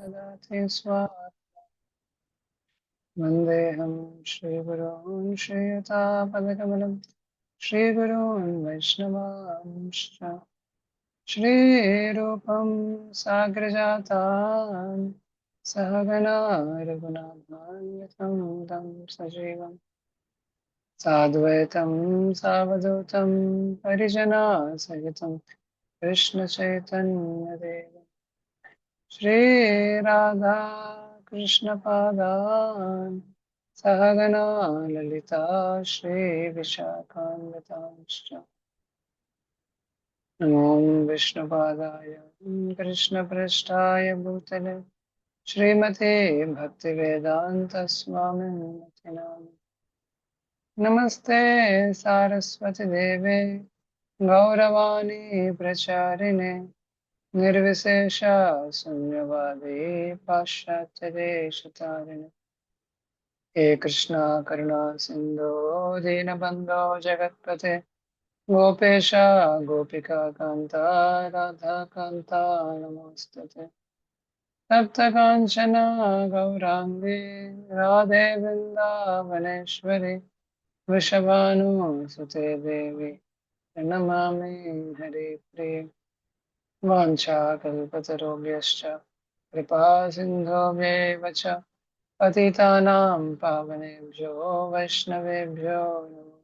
ददाति स्वाहा वन्देऽहं श्रीगुरून् श्रीयुतापदकमलं श्रीगुरून् वैष्णवांश्च श्रीरूपं साग्रजातान् सहगना रघुनाथान्वितं तं सजीवं साद्वैतं सावधूतं परिजनासहितं कृष्णचैतन्यदेव श्रीराधा कृष्णपादान् सहगना ललिता श्रीविशाखान्वितांश्च नमो विष्णुपादाय कृष्णपृष्ठाय भूतले श्रीमते भक्तिवेदान्तस्वामिनिति नामिने नमस्ते सारस्वती देवे गौरवाणी प्रचारिणे निर्विशेषा शून्यवादी पाश्चात्यदेशतारिणे हे कृष्णा करुणा सिन्धो दीनबन्धो जगत्पते गोपेश गोपिका कान्ता राधा कान्ता नमोस्तुते तप्त काञ्चन गौराङ्गी राधे वृन्दावनेश्वरी वृषभानुसुते देवी प्रणमामि हरिप्रिये वाञ्छाकल्पतरुभ्यश्च कृपा सिन्धुभ्येव च पतितानां पावनेभ्यो वैष्णवेभ्यो नमो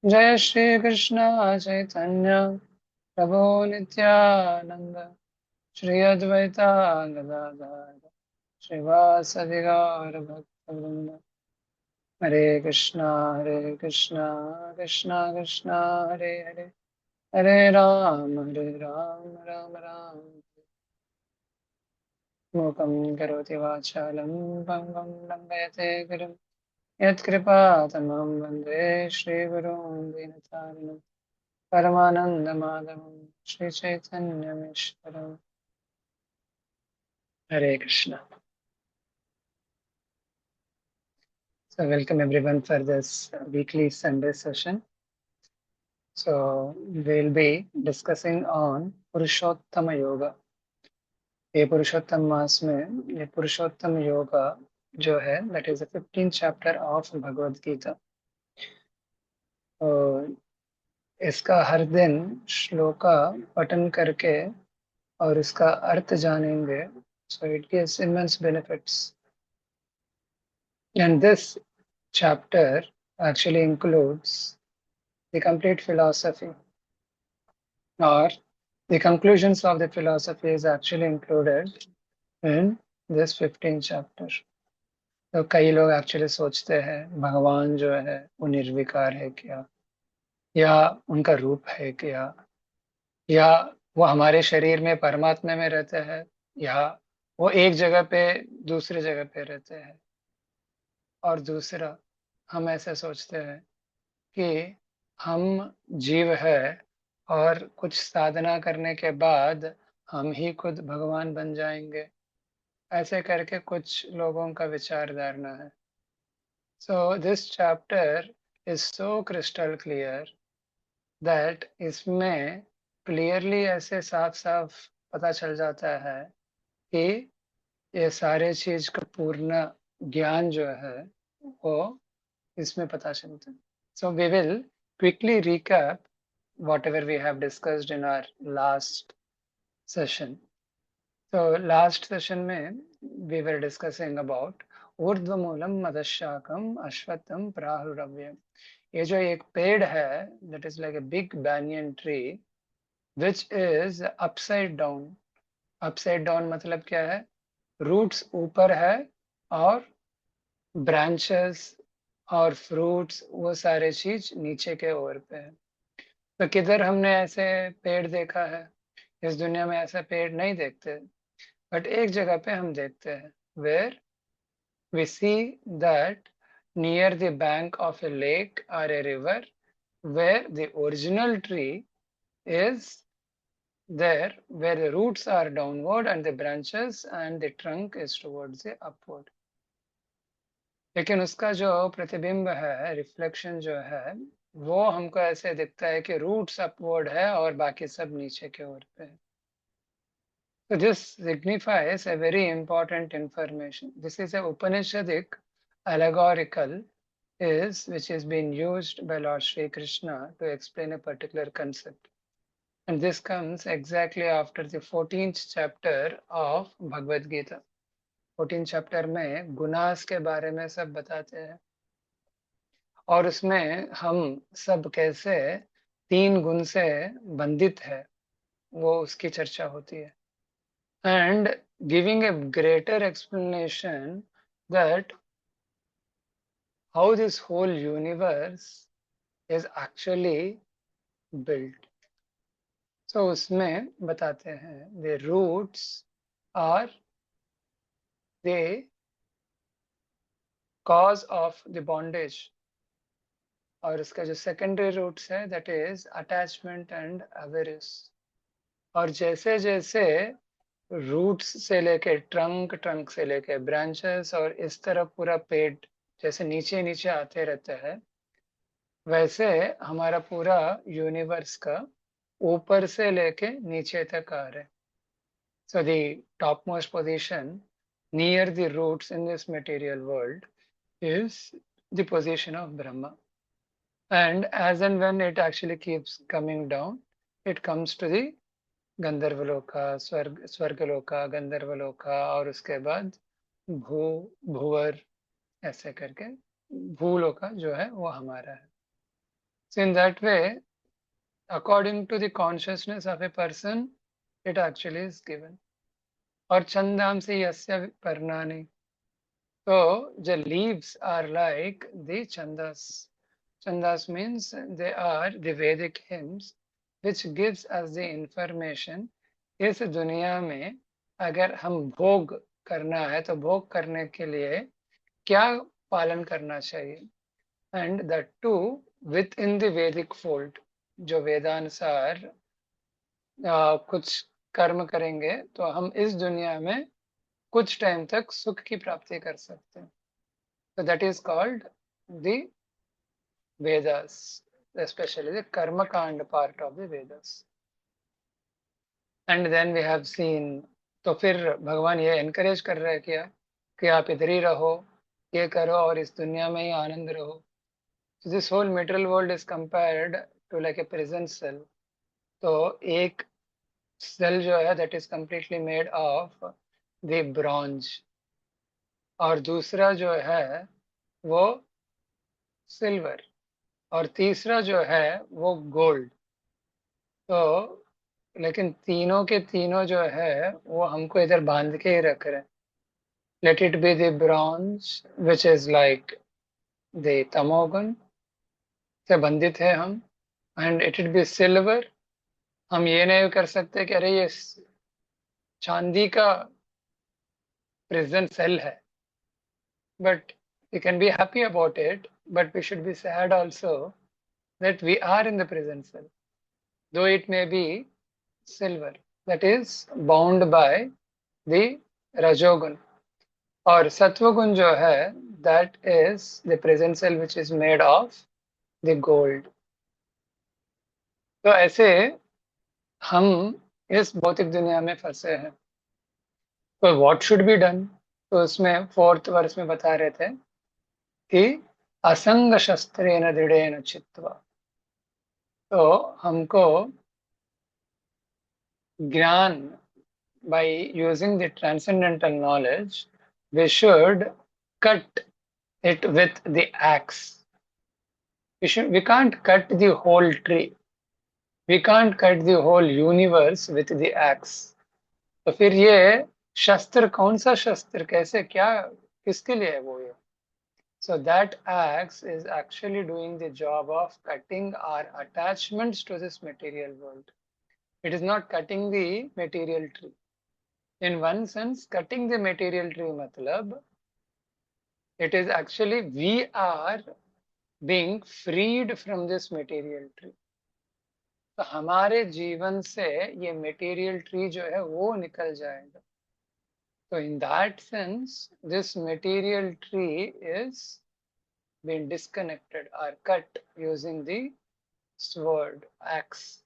जय श्री कृष्ण चैतन्य प्रभो नित्यानंद श्री अद्वैता गदाधर श्रीवासदि गौर भक्तवृंद हरे कृष्णा कृष्णा कृष्णा हरे हरे हरे राम राम राम मूकं करोति वाचालं भङ्गं लङ्घयते गिरिं यत्कृपातमं वन्दे श्रीगुरुं दीनतारिणं परमानन्दमाधवं श्रीचैतन्यमीश्वरं हरे Krishna. So welcome everyone for this weekly Sunday session. So we'll be discussing on Purushottama Yoga. ये पुरुषोत्तम मास में ये पुरुषोत्तम योगा जो है that is the 15th chapter of Bhagavad Gita. तो इसका हर दिन श्लोका पठन करके और इसका अर्थ जानेंगे. So it gives immense benefits. And this chapter actually includes the complete philosophy, or the conclusions of the philosophy is actually included in this 15th chapter. तो कई लोग एक्चुअली सोचते हैं भगवान जो है वो निर्विकार है क्या, या उनका रूप है क्या, या वो हमारे शरीर में परमात्मा में रहते हैं, या वो एक जगह पे दूसरे जगह पे रहते हैं. और दूसरा, हम ऐसे सोचते हैं कि हम जीव है और कुछ साधना करने के बाद हम ही खुद भगवान बन जाएंगे. ऐसे करके कुछ लोगों का विचार धारणा है. So this chapter is so crystal clear that इसमें क्लियरली ऐसे साफ साफ पता चल जाता है कि ये सारे चीज का पूर्ण ज्ञान जो है वो इसमें पता चलता है. So we will quickly recap whatever we have discussed in our last session. So last session में we were discussing about ऊर्ध्वमूलम मदशाकम अश्वत्थम प्राहुरव्यम. ये जो एक पेड़ है that is like a big banyan tree which is upside down. Upside down मतलब क्या है? Roots ऊपर है और branches और fruits वो सारे चीज नीचे के ओर पे है. तो किधर हमने ऐसे पेड़ देखा है? इस दुनिया में ऐसा पेड़ नहीं देखते, बट एक जगह पे हम देखते हैं where we see that near the bank of a lake और a river where the original tree is there, where the roots are downward and the branches and the trunk is towards the upward. लेकिन उसका जो प्रतिबिंब है, reflection जो है, वो हमको ऐसे दिखता है कि रूट्स अपवर्ड है और बाकी सब नीचे के ओर पे है. So this signifies a very important information. This is a Upanishadic allegorical which has been used by Lord Sri Krishna to explain a particular concept. And this comes exactly after the 14th chapter of Bhagavad Gita. 14th chapter में गुनास के बारे में सब बताते हैं और उसमें हम सब कैसे 3 गुण से बंधित है वो उसकी चर्चा होती है. And giving a greater explanation that how this whole universe is actually built. So उसमें बताते हैं the roots are the cause of the bondage और इसका जो secondary roots है that is attachment and avarice. और जैसे जैसे रूट्स से लेके ट्रंक से लेके ब्रांचेस और इस तरफ पूरा पेड़ जैसे नीचे नीचे आते रहते हैं वैसे हमारा पूरा यूनिवर्स का ऊपर से लेके नीचे तक आ रहे. So the topmost position near the roots in this material world is the position of Brahma. And as and when it actually keeps coming down, it comes to the गंधर्वलोका स्वर्गलोका गंधर्वलोका और उसके बाद भूवर ऐसे करके भूलोका जो है वो हमारा है. So in that way, according to the consciousness of a person, it actually is given. और छंदांसि यस्य पर्णानि. So the leaves are like the chandas. Chandas means they are the Vedic hymns which gives us the information. इस दुनिया में अगर हम भोग करना है तो भोग करने के लिए क्या पालन करना चाहिए. And that too within the Vedic fold. जो वेदानुसार कुछ कर्म करेंगे तो हम इस दुनिया में कुछ टाइम तक सुख की प्राप्ति कर सकते हैं. So that is called the Vedas, especially the Karma Kand part of the Vedas. And then we have seen, तो फिर भगवान ये encourage कर रहे हैं क्या कि आप इधर ही रहो, ये करो और इस दुनिया में ही आनंद रहो. So this whole material world is compared to like a prison cell. तो एक cell जो है that is completely made of the bronze और दूसरा जो है वो silver और तीसरा जो है वो gold. तो लेकिन तीनों के तीनों जो है वो हमको इधर बांध के ही रख रहे हैं. Let it be the bronze which is like the तमोगुण से बंधित है हम and it would be silver. हम ये नहीं कर सकते कि अरे ये चांदी का prison cell है. But we can be happy about it, but we should be sad also that we are in the prison cell, though it may be silver, that is bound by the rajogun. और सत्वगुण जो है that is the present cell which is made of the gold. तो ऐसे हम इस भौतिक दुनिया में फंसे हैं. तो what should be done? तो उसमें 4th वर्ष में बता रहे थे कि असंग शस्त्रेण दृढ़ेन चित्वा. तो हमको ज्ञान by using the transcendental knowledge we should cut it with the axe. We can't cut the whole tree. We can't cut the whole universe with the axe. तो फिर ये शस्त्र कौन सा शस्त्र कैसे क्या किसके लिए है वो ये. So that axe is actually doing the job of cutting our attachments to this material world. It is not cutting the material tree. In one sense, cutting the material tree matlab, it is actually we are being freed from this material tree. तो हमारे जीवन से ये material tree जो है वो निकल जाएगा. So in that sense, this material tree is being disconnected or cut using the sword, axe.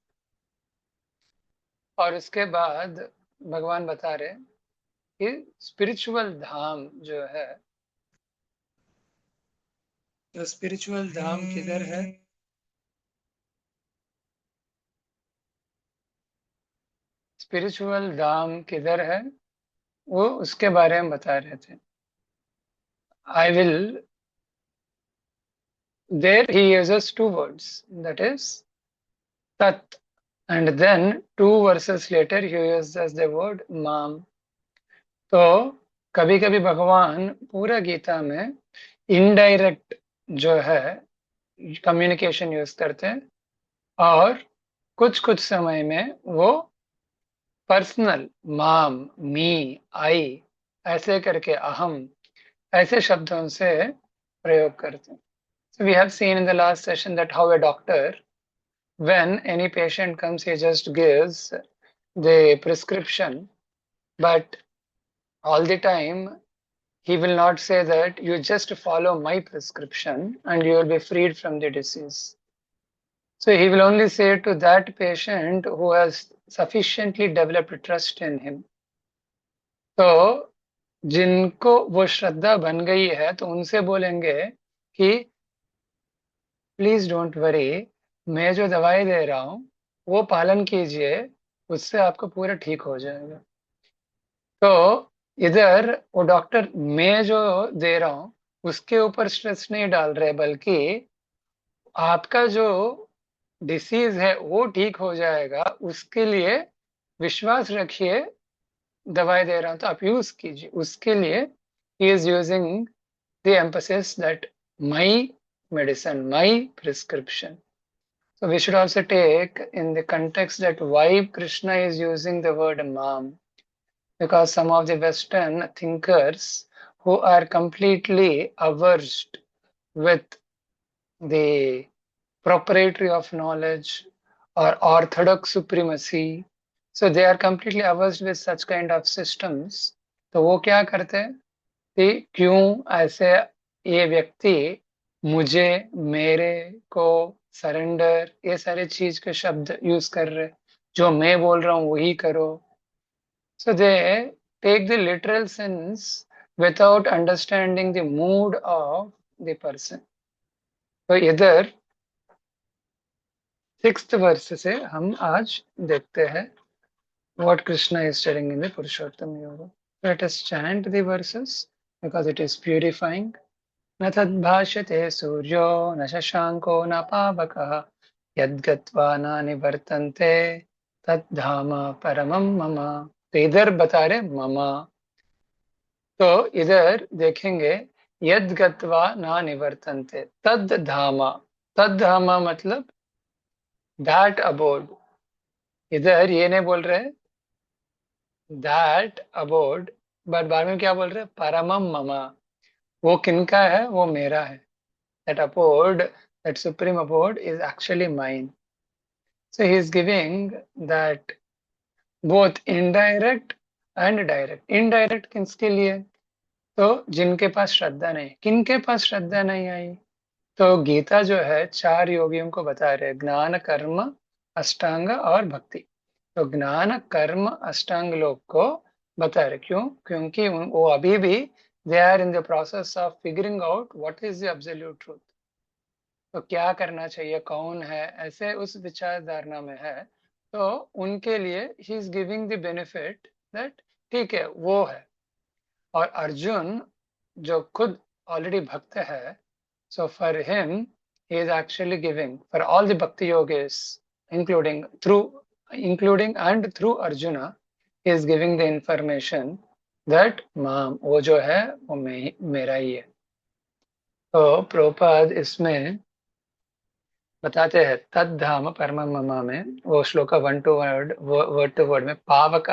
और उसके बाद भगवान बता रहे कि स्पिरिचुअल धाम जो है, तो स्पिरिचुअल धाम किधर है? स्पिरिचुअल धाम किधर है, वो उसके बारे में बता रहे थे. I will, there he uses two words, that is tat, and then two verses later he uses the word mam. तो कभी कभी भगवान पूरा गीता में इनडायरेक्ट जो है कम्युनिकेशन यूज करते हैं, और कुछ कुछ समय में वो पर्सनल माम, मी, आई, ऐसे करके अहम, ऐसे शब्दों से प्रयोग करते हैं. So we have seen in the last session that how a doctor, when any patient comes, he just gives the prescription, but all the time he will not say that you just follow my prescription and you will be freed from the disease. So he will only say to that patient who has sufficiently developed trust in him. तो जिनको वो श्रद्धा बन गई है, तो उनसे बोलेंगे कि प्लीज डोंट वरी, मैं जो दवाई दे रहा हूं वो पालन कीजिए, उससे आपको पूरा ठीक हो जाएगा. तो इधर वो डॉक्टर मैं जो दे रहा हूं उसके ऊपर स्ट्रेस नहीं डाल रहे, बल्कि आपका जो डिसीज है वो ठीक हो जाएगा, उसके लिए विश्वास रखिए, दवाई दे रहा हूं तो आप यूज कीजिए. उसके लिए he is using the emphasis that my medicine, my prescription. So we should also take in the context that why Krishna is using the word mam, because some of the Western thinkers who are completely averse with the proprietary of knowledge or orthodox supremacy, so they are completely averse with such kind of systems. तो वो क्या करते हैं कि क्यों ऐसे ये व्यक्ति मुझे, मेरे को, सरेंडर, ये सारे चीज के शब्द यूज कर रहे, जो मैं बोल रहा हूँ वही करो. So they take the literal sense without understanding the mood of the person. तो इधर 6th verse से हम आज देखते हैं what Krishna is telling in the Purushottam Yoga. Let us chant the verses because it is purifying. न तद्भाष्यते सूर्यो न शशांको न पावकः यद्गत्वा न निवर्तन्ते तद्धाम परमं मम. तो इधर बता रहे ममा. तो इधर देखेंगे यद्गत्वा न निवर्तन्ते तद्धामा. तद्धामा मतलब दैट अबोर्ड. इधर ये नहीं बोल रहे दैट अबोर्ड, बट बाद में क्या बोल रहे परमम ममा. वो किनका है? वो मेरा है. That abode, that supreme abode is actually mine. So he is giving that both indirect and direct. Indirect किसके लिए? तो जिनके पास श्रद्धा नहीं. किनके पास श्रद्धा नहीं आई? तो गीता जो है 4 योगियों को बता रहे, ज्ञान, कर्म, अष्टांग और भक्ति. तो ज्ञान, कर्म, अष्टांग लोग को बता रहे. क्यों? क्योंकि वो अभी भी they are in the process of figuring out what is the absolute truth. तो क्या करना चाहिए, कौन है, ऐसे उस विचारधारणा में है. तो उनके लिए he is giving the benefit that ठीक है वो है. और अर्जुन जो खुद ऑलरेडी भक्त है, so for him he is actually giving for all the bhakti yogis, including and through Arjuna, he is giving the information that माम वो जो है वो मेरा ही है. तो प्रभुपाद इसमें बताते हैं तद्धाम परम ममा में, वो श्लोका वर्ड टू वर्ड में पावक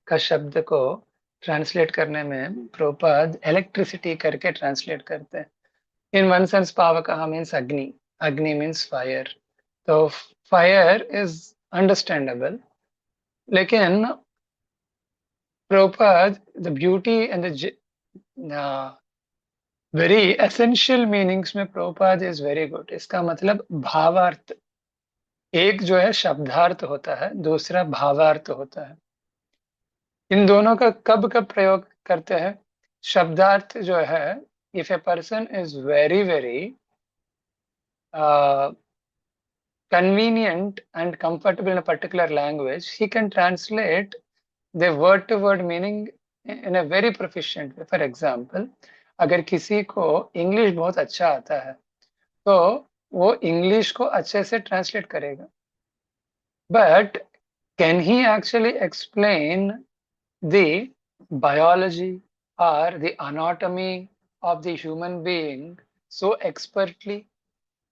का शब्द को ट्रांसलेट करने में प्रभुपाद इलेक्ट्रिसिटी करके ट्रांसलेट करते हैं. In one sense Pavak means अग्नि. अग्नि मीन्स फायर. तो फायर इज अंडरस्टैंडेबल, लेकिन Prabhupada the beauty and the very essential meanings में प्रभुपाद इज वेरी गुड. इसका मतलब भावार्थ. एक जो है शब्दार्थ होता है, दूसरा भावार्थ होता है. इन दोनों का कब कब प्रयोग करते हैं? शब्दार्थ जो है, if A person is very very convenient and comfortable in a particular language, he can translate the word to word meaning in a very proficient way. For example, अगर किसी को इंग्लिश बहुत अच्छा आता है तो वो इंग्लिश को अच्छे से ट्रांसलेट करेगा, but can he actually explain the biology or the anatomy of the human being so expertly?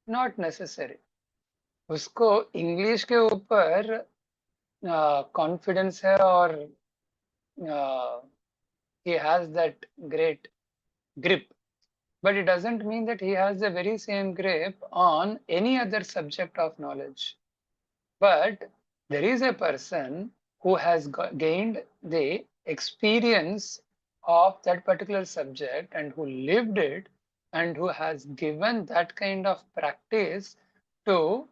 Not necessary. उसको इंग्लिश के ऊपर कॉन्फिडेंस है और he has that great grip, but it doesn't mean that he has the very same grip on any other subject of knowledge. But there is a person who has gained the experience of that particular subject and who lived it and who has given that kind of practice to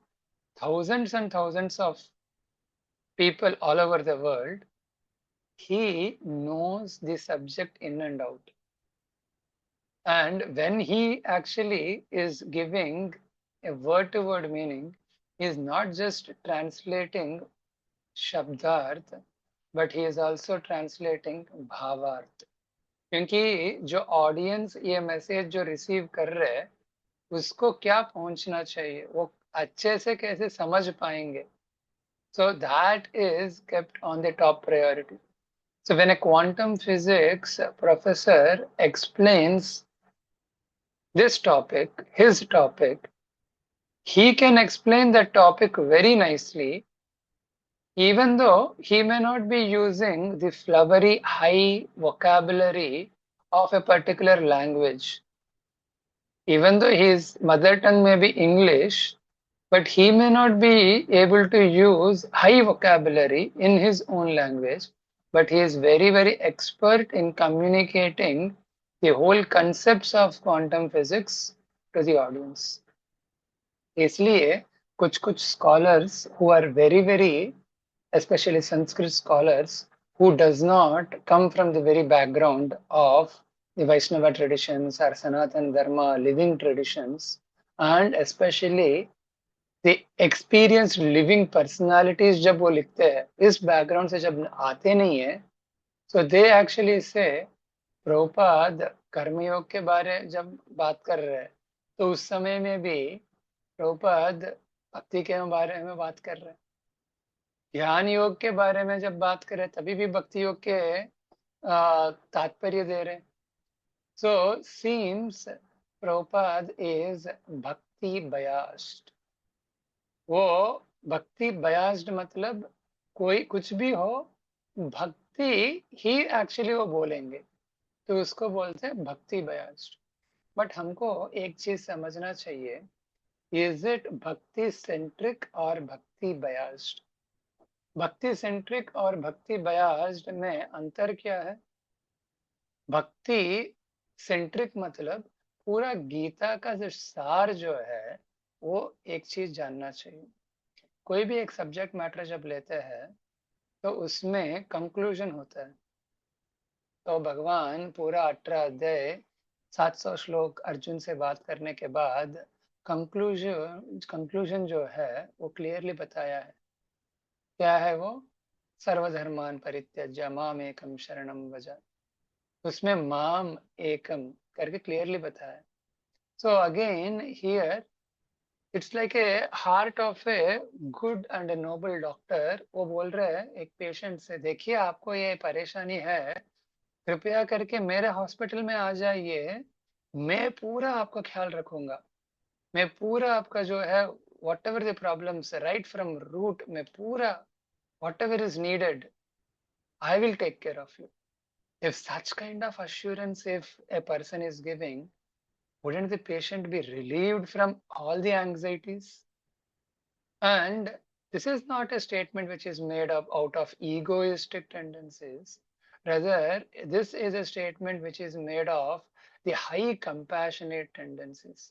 thousands and thousands of people all over the world. He knows the subject in and out. And when he actually is giving a word to word meaning, he is not just translating शब्दार्थ, but he is also translating भावार्थ, क्योंकि जो audience ये message जो receive कर रहे हैं उसको क्या पहुंचना चाहिए, वो अच्छे से कैसे समझ पाएंगे. So that is kept on the top priority. So when a quantum physics professor explains this topic, his topic, he can explain that topic very nicely, even though he may not be using the flowery high vocabulary of a particular language. Even though his mother tongue may be English, but he may not be able to use high vocabulary in his own language, but he is very, very expert in communicating the whole concepts of quantum physics to the audience. इसलिए कुछ scholars who are very, very, especially Sanskrit scholars, who does not come from the very background of the Vaishnava traditions or Sanatana Dharma living traditions, and especially the experienced living personalities जब वो लिखते हैं, इस background से जब आते नहीं है, so they actually say, Prabhupada कर्मयोग के बारे जब बात कर रहे हैं, तो उस समय में भी प्रभुपाद भक्ति के बारे में बात कर रहे हैं. ध्यान योग के बारे में जब बात करें तभी भी भक्ति योग के तात्पर्य दे रहे. सो सीम्स प्रभुपाद इज भक्ति बयास्ड. वो भक्ति बयास्ड मतलब कोई कुछ भी हो, भक्ति ही एक्चुअली वो बोलेंगे, तो उसको बोलते हैं भक्ति बयास्ड. बट हमको एक चीज समझना चाहिए, इज इट भक्ति सेंट्रिक और भक्ति बयास्ड? भक्ति सेंट्रिक और भक्ति बयास्ड में अंतर क्या है? भक्ति सेंट्रिक मतलब पूरा गीता का जो सार जो है वो एक चीज जानना चाहिए. कोई भी एक सब्जेक्ट मैटर जब लेते हैं तो उसमें कंक्लूजन होता है. तो भगवान पूरा 18 अध्याय 700 श्लोक अर्जुन से बात करने के बाद कंक्लूजन जो है वो क्लियरली बताया है. क्या है वो? सर्वधर्मान परित्यज्य माम एकम शरणम व्रज. उसमें माम एकम करके क्लियरली बताया. So again here it's like a heart of a good and a noble doctor. वो बोल रहे हैं एक पेशेंट से, देखिए आपको ये परेशानी है, कृपया करके मेरे हॉस्पिटल में आ जाइए, मैं पूरा आपका ख्याल रखूंगा, मैं पूरा आपका जो है whatever the problems right from root में पूरा whatever is needed, I will take care of you. If such kind of assurance if a person is giving, wouldn't the patient be relieved from all the anxieties? And this is not a statement which is made up out of egoistic tendencies. Rather, this is a statement which is made of the high compassionate tendencies.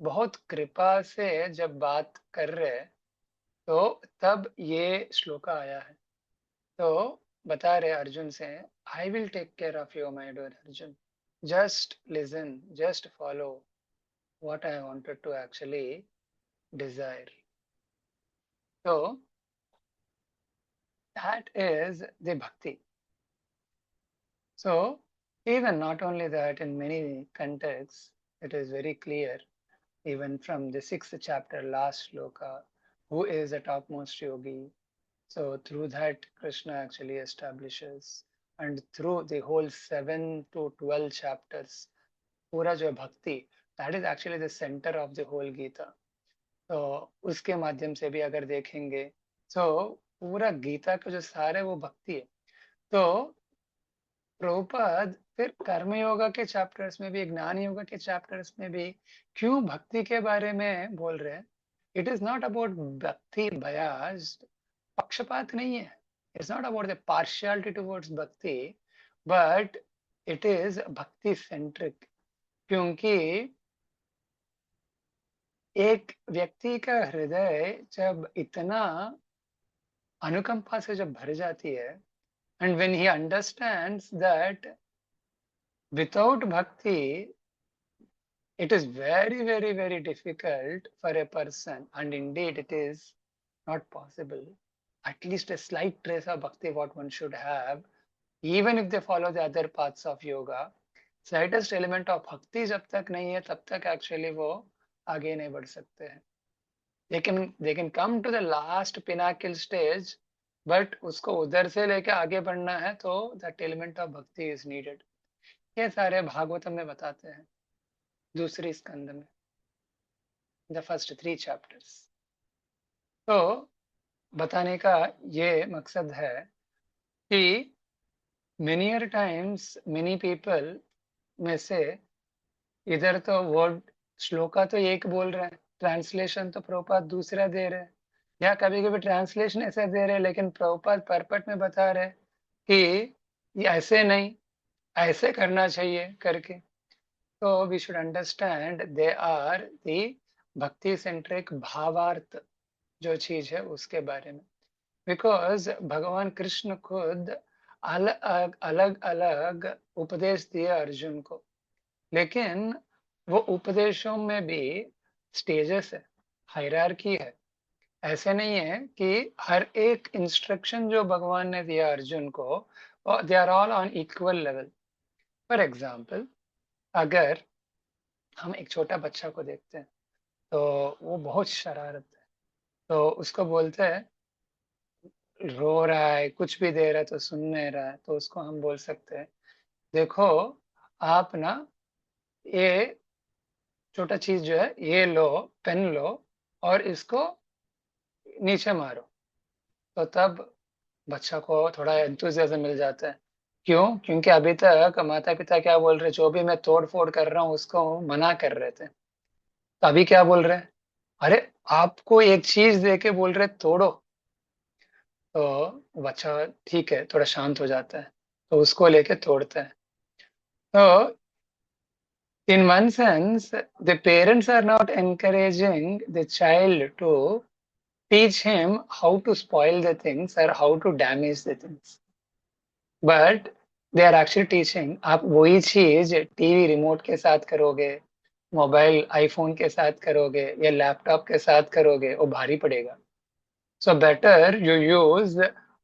बहुत कृपा से जब बात कर रहे तो तब ये श्लोका आया है. तो बता रहे अर्जुन से, I will take care of you my dear Arjun, just listen, just follow what I wanted to actually desire. So that is the bhakti. So even not only that, in many contexts, it is very clear, even from the 6th chapter, last shloka, who is the topmost yogi. So through that, Krishna actually establishes, and through the whole 7 to 12 chapters, pura jo bhakti, that is actually the center of the whole Gita. तो उसके माध्यम से भी अगर देखेंगे तो पूरा गीता का जो सार है वो भक्ति है। तो प्रभुपाद फिर कर्म योगा के चैप्टर्स में भी, ज्ञान योगा के चैप्टर्स में भी क्यों भक्ति के बारे में बोल रहे हैं? इट इज नॉट अबाउट भक्ति बयास, पक्षपात नहीं है, it's not about the partiality towards भक्ति, बट इट इज भक्ति सेंट्रिक। क्योंकि एक व्यक्ति का हृदय जब इतना अनुकंपा से जब भर जाती है, and when he understands that without भक्ति it is very very very difficult for a person, and indeed it is not possible, at least a slight trace of bhakti what one should have, even if they follow the other paths of yoga, slightest element of bhakti जब तक नहीं है तब तक actually वो आगे नहीं बढ़ सकते हैं। they can come to the last pinnacle stage, but उसको उधर से लेके आगे बढ़ना है तो that element of bhakti is needed। ये सारे भागवतम में बताते हैं, दूसरी स्कंद में, the first 3 chapters। तो बताने का ये मकसद है कि many times many people में से इधर तो वर्ड श्लोका तो एक बोल रहे हैं, ट्रांसलेशन तो प्रभुपाद दूसरा दे रहे हैं, या कभी कभी ट्रांसलेशन ऐसे दे रहे हैं लेकिन प्रभुपाद परपट में बता रहे कि ये ऐसे नहीं, ऐसे करना चाहिए करके। तो we should understand they are the bhakti centric भावार्थ जो चीज है उसके बारे में, बिकॉज भगवान कृष्ण खुद अलग अलग उपदेश दिए अर्जुन को, लेकिन वो उपदेशों में भी स्टेजेस है, हायरार्की है। ऐसे नहीं है कि हर एक इंस्ट्रक्शन जो भगवान ने दिया अर्जुन को they are all on equal level. For example, अगर हम एक छोटा बच्चा को देखते हैं तो वो बहुत शरारत है, तो उसको बोलते हैं, रो रहा है, कुछ भी दे रहा है तो सुन नहीं रहा है, तो उसको हम बोल सकते हैं, देखो आप ना ये छोटा चीज जो है ये लो, पेन लो और इसको नीचे मारो। तो तब बच्चा को थोड़ा एंथुजियाज्म मिल जाता है। क्यों? क्योंकि अभी तक माता पिता क्या बोल रहे, जो भी मैं तोड़ फोड़ कर रहा हूँ उसको मना कर रहे थे, तो अभी क्या बोल रहे हैं, अरे आपको एक चीज दे के बोल रहे तोड़ो। तो बच्चा ठीक है थोड़ा शांत हो जाता है, तो उसको लेके तोड़ते हैं। तो in one sense the parents are not encouraging the child to teach him how to spoil the things or how to damage the things, but they are actually teaching आप वही चीज टीवी रिमोट के साथ करोगे, mobile iPhone के साथ करोगे या लैपटॉप के साथ करोगे वो भारी पड़ेगा। So better you use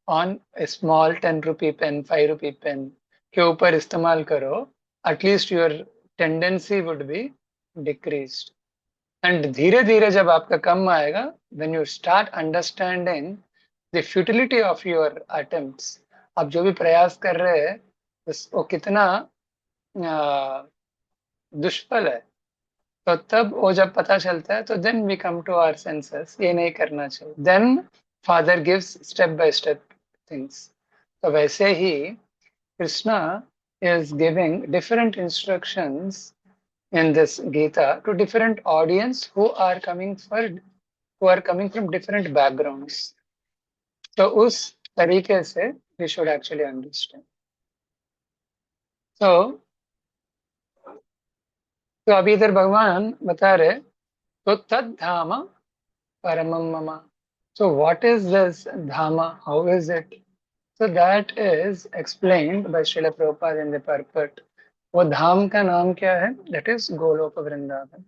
on a small 10 rupee pen, 5 rupee pen के ऊपर इस्तेमाल करो, at least your tendency would be decreased। And धीरे धीरे जब आपका कम आएगा, when you start understanding the futility of your attempts, आप जो भी प्रयास कर रहे हैं वो कितना दुष्फल है, तो तब वो जब पता चलता है तो then we come to our senses, ये नहीं करना चाहिए। Then father gives step by step things. तो वैसे ही Krishna is giving different instructions in this Gita to different audience who are coming from different backgrounds। तो उस तरीके से we should actually understand। तो अभी इधर भगवान बता रहे, तो तद धाम परमम मम। So what is this Dhamma? How is it? So that is explained by Srila Prabhupada in the purport. वो धाम का नाम क्या है? That is Golok Vrindavan.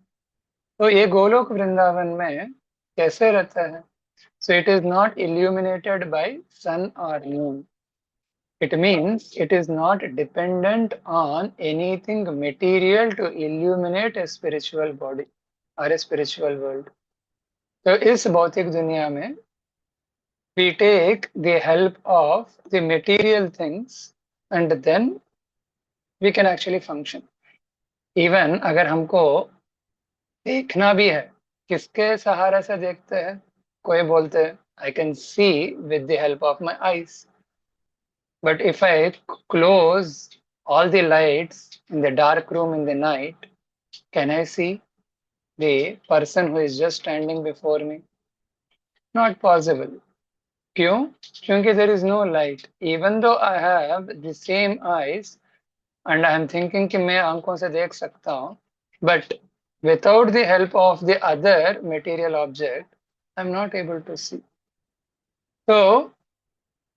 तो ये गोलोक वृंदावन में कैसे रहता है? So it is not illuminated by sun or moon. It means it is not dependent on anything material to illuminate a spiritual body or a spiritual world. तो इस भौतिक दुनिया में we take the help of the material things and then we can actually function. Even अगर हमको देखना भी है, किसके सहारे से देखते हैं? कोई बोलते हैं I can see with the help of my eyes. But if I close all the lights in the dark room in the night, can I see the person who is just standing before me? Not possible. क्यों? क्योंकि there is no light. Even though I have the same eyes and I am thinking कि मैं आंखों से देख सकता हूँ, but without the help of the other material object, I am not able to see. तो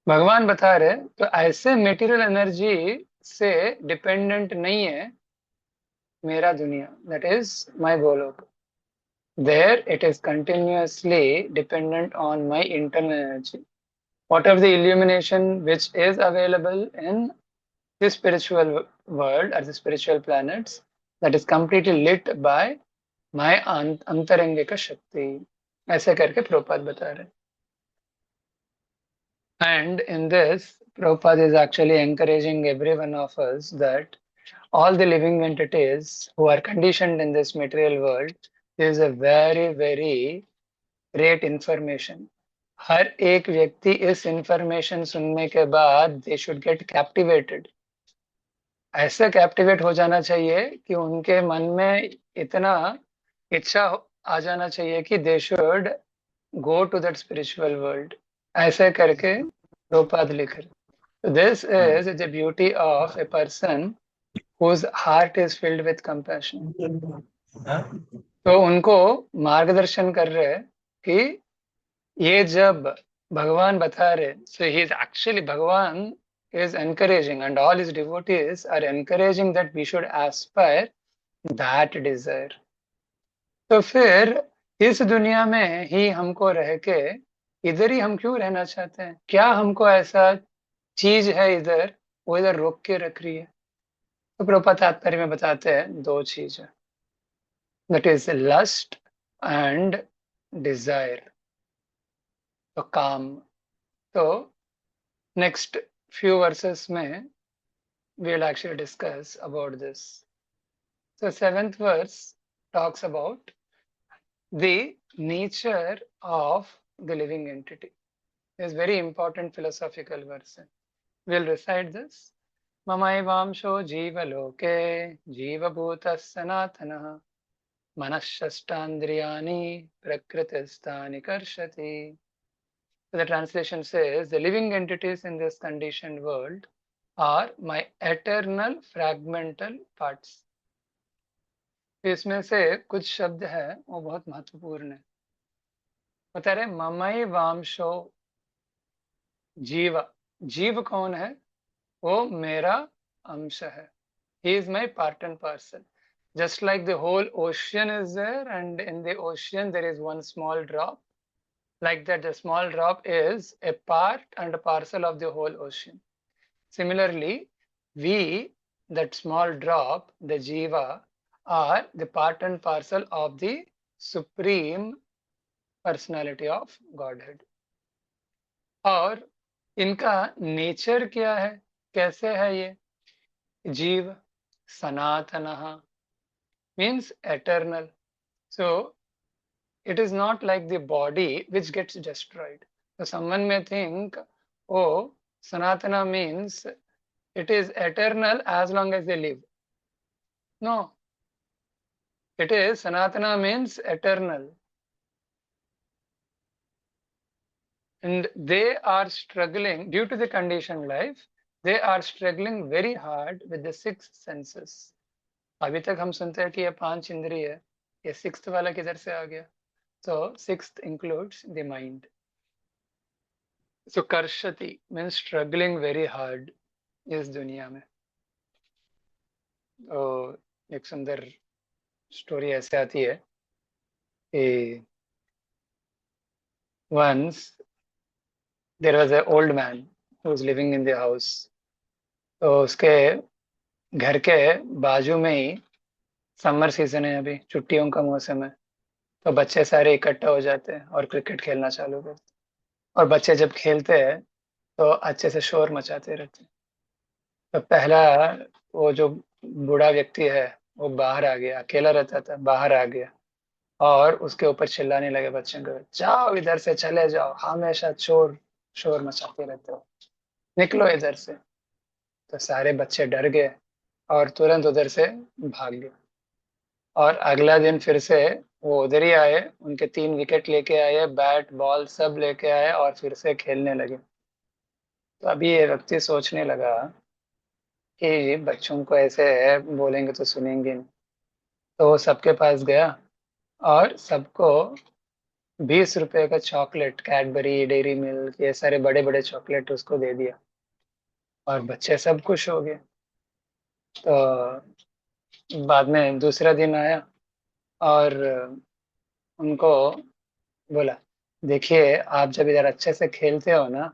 भगवान बता रहे तो ऐसे मटेरियल एनर्जी से डिपेंडेंट नहीं है मेरा दुनिया, that is my Golok. There it is continuously dependent on my internal energy. Whatever the illumination which is available in the spiritual world or the spiritual planets, that is completely lit by my अंतरंगिका शक्ति. ऐसे करके प्रभुपाद बता रहे. And in this, Prabhupada is actually encouraging every one of us that all the living entities who are conditioned in this material world, there is a very, very great information. हर एक व्यक्ति इस information सुनने के बाद they should get captivated. ऐसे captivate हो जाना चाहिए कि उनके मन में इतना इच्छा आ जाना चाहिए कि they should go to that spiritual world. ऐसे करके प्रभुपाद लिख रहे. This is the beauty of a person whose heart is filled with compassion. तो उनको मार्गदर्शन कर रहे कि ये जब भगवान बता रहे, so he is actually Bhagavan is encouraging and all his devotees are encouraging that we should aspire that desire. तो फिर इस दुनिया में ही हमको रह के इधर ही हम क्यों रहना चाहते हैं? क्या हमको ऐसा चीज है इधर वो इधर रोक के रख रही है? तो प्रभुपाद तात्पर्य में बताते हैं दो चीज है, that is lust and desire. तो काम. तो नेक्स्ट few verses में we'll actually discuss about this. So 7th verse talks about the nature of the living entity. It's very important philosophical verse. We'll recite this. ममैवांशो जीवलोके जीवभूतः सनातनः मनःषष्ठान्द्रियाणि प्रकृतिस्थानि कर्षति. The translation says, the living entities in this conditioned world are my eternal fragmental parts. इसमें से कुछ शब्द है वो बहुत महत्वपूर्ण है. बता रहे ममई वामशो जीव. जीव कौन है? वो मेरा अंश है. He is my part and parcel. Just like the whole ocean is there and in the ocean there is one small drop. Like that, the small drop is a part and a parcel of the whole ocean. Similarly, we, that small drop, the jiva, are the part and parcel of the supreme personality of Godhead. और इनका nature क्या है? कैसे है ये? जीव सनातनः means eternal. So it is not like the body which gets destroyed. So someone may think, oh, Sanatana means it is eternal as long as they live. No. It is Sanatana means eternal. And they are struggling due to the conditioned life. They are struggling very hard with the 6 senses. अभी तक हम सुनते हैं कि ये 5 इंद्रिय है, ये 6th वाला किधर से आ गया? So 6th includes the mind. So कर्षति मीन्स स्ट्रगलिंग वेरी हार्ड इस दुनिया में। तो एक सुंदर स्टोरी ऐसे आती है कि once there was a old man who was living in the house। तो उसके घर के बाजू में ही समर सीजन है, अभी छुट्टियों का मौसम है, तो बच्चे सारे इकट्ठा हो जाते हैं और क्रिकेट खेलना चालू करते हैं। और बच्चे जब खेलते हैं तो अच्छे से शोर मचाते रहते हैं। तो पहला वो जो बूढ़ा व्यक्ति है वो बाहर आ गया, अकेला रहता था, बाहर आ गया और उसके ऊपर चिल्लाने लगे बच्चों को, जाओ इधर से, चले जाओ, हमेशा शोर शोर मचाते रहते हो, निकलो इधर से। तो सारे बच्चे डर गए और तुरंत उधर से भाग गए। और अगला दिन फिर से वो उधर ही आए, उनके 3 विकेट लेके आए, बैट बॉल सब लेके आए और फिर से खेलने लगे। तो अभी ये व्यक्ति सोचने लगा कि बच्चों को ऐसे बोलेंगे तो सुनेंगे नहीं। तो वो सबके पास गया और सबको 20 रुपए का चॉकलेट, कैडबरी, डेयरी मिल्क, ये सारे बड़े बड़े चॉकलेट उसको दे दिया और बच्चे सब खुश हो गए। तो बाद में दूसरा दिन आया और उनको बोला, देखिए आप जब इधर अच्छे से खेलते हो ना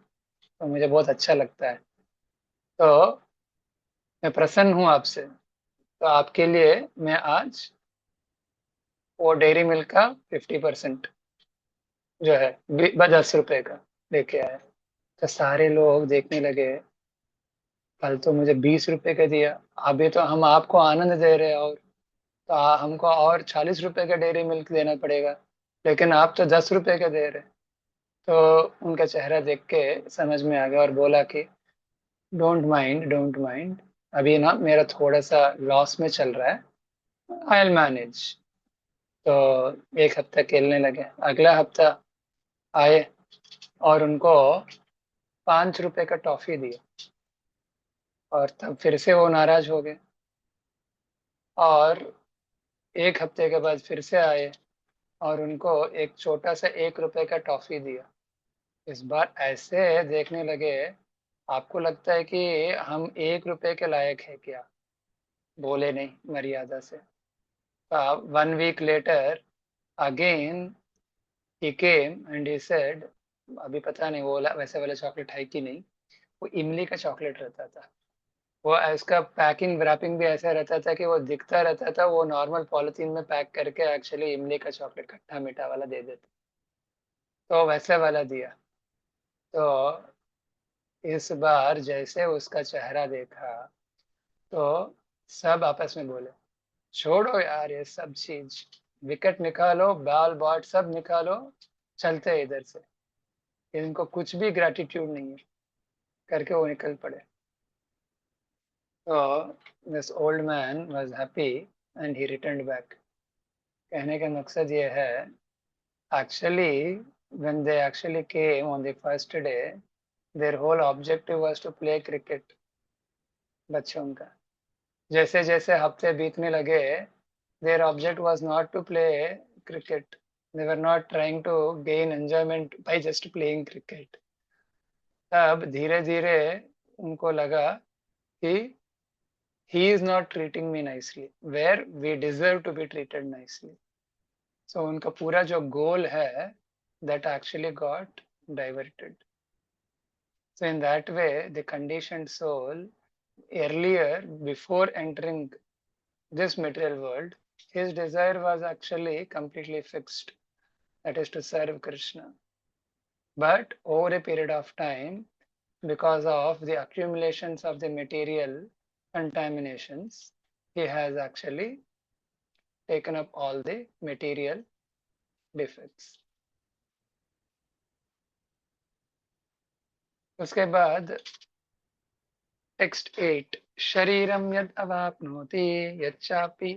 तो मुझे बहुत अच्छा लगता है, तो मैं प्रसन्न हूँ आपसे। तो आपके लिए मैं आज वो डेयरी मिल्क का 50% जो है 10 रुपए का लेके आया। तो सारे लोग देखने लगे, कल तो मुझे 20 रुपए का दिया, अभी तो हम आपको आनंद दे रहे हैं और तो हमको और 40 रुपए का डेयरी मिल्क देना पड़ेगा, लेकिन आप तो 10 रुपए का दे रहे। तो उनका चेहरा देख के समझ में आ गया और बोला कि डोंट माइंड, डोंट माइंड, अभी ना मेरा थोड़ा सा लॉस में चल रहा है, आई विल मैनेज। तो एक हफ्ता खेलने लगे, अगला हफ्ता आए और उनको 5 रुपए का टॉफी दिया और तब फिर से वो नाराज हो गए। और एक हफ्ते के बाद फिर से आए और उनको एक छोटा सा 1 रुपए का टॉफी दिया। इस बार ऐसे देखने लगे, आपको लगता है कि हम 1 रुपए के लायक है क्या? बोले नहीं मर्यादा से। 1 week later again he came and he said, अभी पता नहीं वो वैसे वाला चॉकलेट है कि नहीं, वो इमली का चॉकलेट रहता था। वो इसका पैकिंग व्रैपिंग भी ऐसा रहता था कि वो दिखता रहता था, वो नॉर्मल पॉलिथीन में पैक करके एक्चुअली इमली का चॉकलेट खट्टा मीठा वाला दे देते। तो वैसे वाला दिया। तो इस बार जैसे उसका चेहरा देखा तो सब आपस में बोले, छोड़ो यार ये सब चीज, विकेट निकालो, बॉल बॉट सब निकालो, चलते हैं इधर से, इनको कुछ भी ग्रेटिट्यूड नहीं है, करके वो निकल पड़े। तो this old man was happy and he returned back. कहने का मकसद ये है, actually when they actually came on the first day, their whole objective was to play cricket। बच्चों का जैसे जैसे हफ्ते बीतने लगे, their object was not to play cricket, they were not trying to gain enjoyment by just playing cricket। तब धीरे धीरे उनको लगा कि he is not treating me nicely where we deserve to be treated nicely। So उनका पूरा जो गोल है that actually got diverted। So in that way the conditioned soul earlier, before entering this material world, his desire was actually completely fixed, that is to serve Krishna। But over a period of time, because of the accumulations of the material contaminations, he has actually taken up all the material defects। उसके बाद text 8, शरीरम यद अवाप्नोति यच्चापि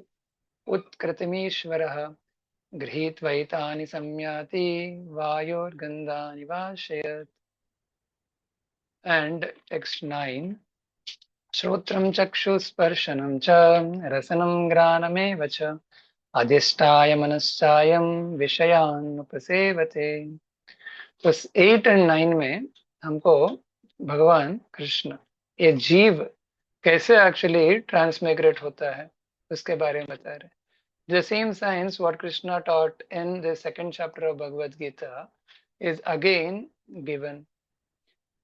उत्कृतिमीश्वरः गृहीत्वैतानि संयाति वायोर्गन्धानि वाशयत्। And text 9, श्रोत्रं चक्षुस्पर्शनं च रसनं घ्राणमेव च अधिष्ठाय मनश्चायं विषयान् उपसेवते। तो 8 और 9 में हमको भगवान कृष्ण ये जीव कैसे एक्चुअली ट्रांसमाइग्रेट होता है उसके बारे में बता रहे. The same science what Krishna taught in the second chapter of Bhagavad Gita is again given.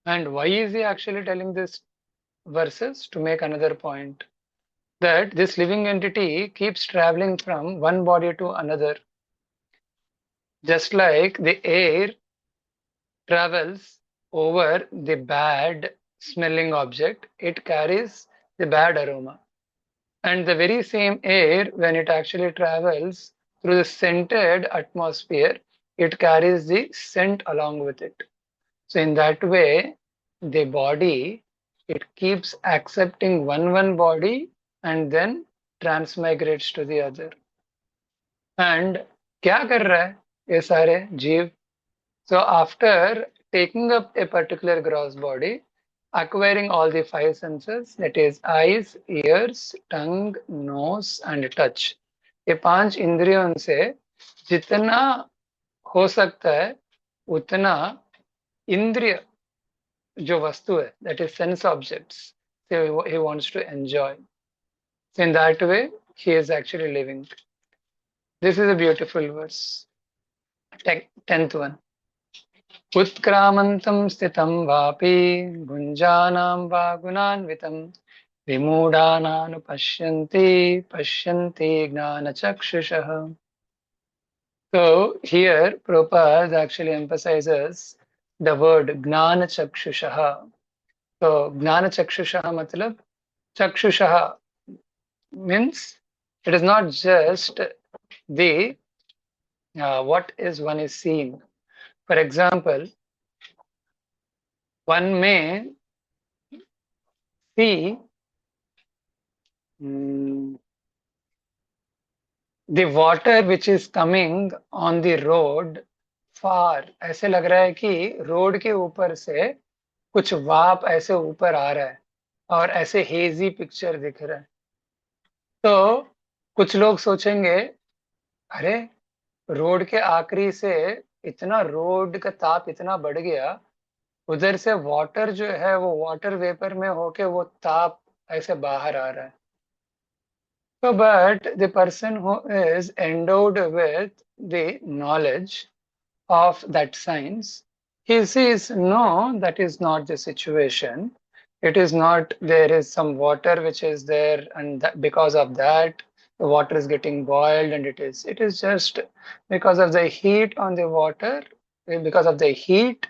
And why is he actually telling this verses? To make another point, that this living entity keeps traveling from one body to another, just like the air travels over the bad smelling object, it carries the bad aroma. And the very same air, when it actually travels through the scented atmosphere, it carries the scent along with it. So in that way, the body, it keeps accepting one body and then transmigrates to the other. And क्या कर रहा है ये सारे जीव? So after taking up a particular gross body, acquiring all the five senses, that is eyes, ears, tongue, nose and touch, ये पांच इंद्रियों से जितना हो सकता है उतना इंद्रिय जो वस्तु है, that is sense objects, so he wants to enjoy. So in that way he is actually living. This is a beautiful verse. 10th one. उत्क्रामन्तं स्थितं वापि भुञ्जानां वा गुणान्वितं विमूढानानुपश्यन्ति पश्यन्ति ज्ञानचक्षुषः. So here Prabhupada actually emphasizes the word ज्ञानचक्षुषः. So ज्ञानचक्षुषः मतलब चक्षुषः means it is not just the what is one is seeing. For example, one may see the water which is coming on the road far. ऐसे लग रहा है कि road के ऊपर से कुछ वाप ऐसे ऊपर आ रहा है और ऐसे हेजी पिक्चर दिख रहा है. तो कुछ लोग सोचेंगे, अरे रोड के आखिरी से इतना रोड का ताप इतना बढ़ गया, उधर से वाटर जो है वो वाटर वेपर में होके वो ताप ऐसे बाहर आ रहा है. So, but the person who is endowed with the knowledge of that science, he says, no, that is not the situation. It is not, there is some water which is there, and that because of that, the water is getting boiled, and it is just because of the heat on the water, because of the heat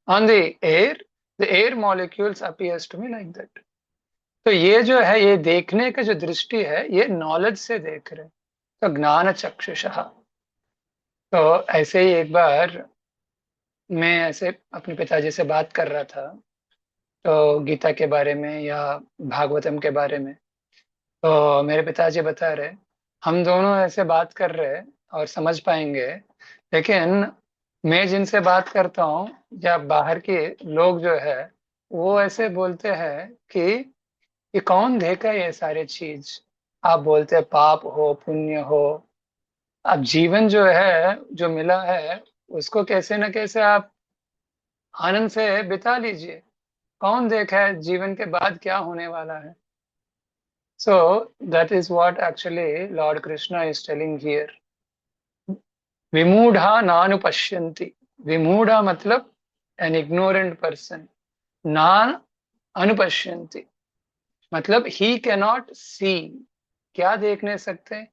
on the air molecules appears to me like that. तो ये जो है, ये देखने का जो दृष्टि है, ये नॉलेज से देख रहे. तो ज्ञान चक्षुषः. तो ऐसे ही एक बार मैं ऐसे अपने पिताजी से बात कर रहा था, तो गीता के बारे में या भागवतम के बारे में. तो मेरे पिताजी बता रहे, हम दोनों ऐसे बात कर रहे और समझ पाएंगे, लेकिन मैं जिनसे बात करता हूँ या बाहर के लोग जो है वो ऐसे बोलते हैं कि ये कौन देखा ये सारे चीज. आप बोलते हैं पाप हो पुण्य हो, अब जीवन जो है जो मिला है उसको कैसे न कैसे आप आनंद से बिता लीजिए. कौन देखा है जीवन के बाद क्या होने वाला है. So that is what actually Lord Krishna is telling here. विमूढ़ा नानुपश्यन्ति. विमूढ़ा मतलब an ignorant person. ना अनुपश्यन्ति मतलब ही कैनॉट सी. क्या देख नहीं सकते?